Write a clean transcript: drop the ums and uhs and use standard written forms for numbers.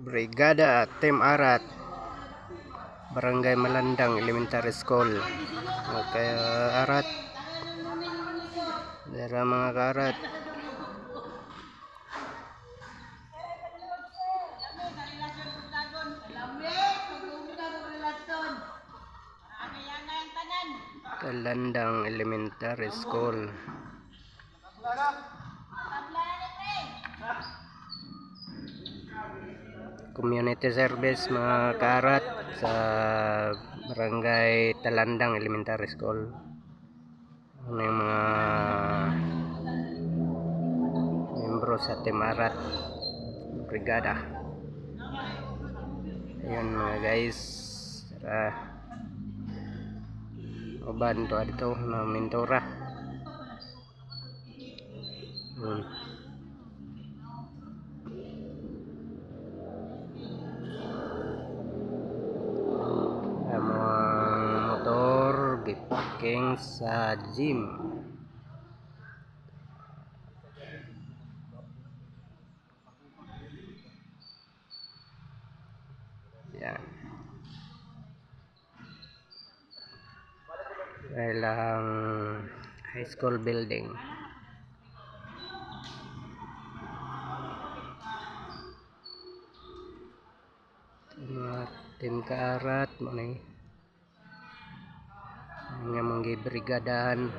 Brigada Team Arat, Barangay Malandang Elementary School. Kaya Arat, dara mga kaarat. Talandang Elementary School. Community service mga kaarat sa Barangay Talandang Elementary School. Ano yung mga membro sa Team Arat Brigada. Ayun mga guys, uban to adto na mentora. Motor giparking sa gym. Yan. Ilang high school building. Team Kaarat mo ni nga mga brigadahan.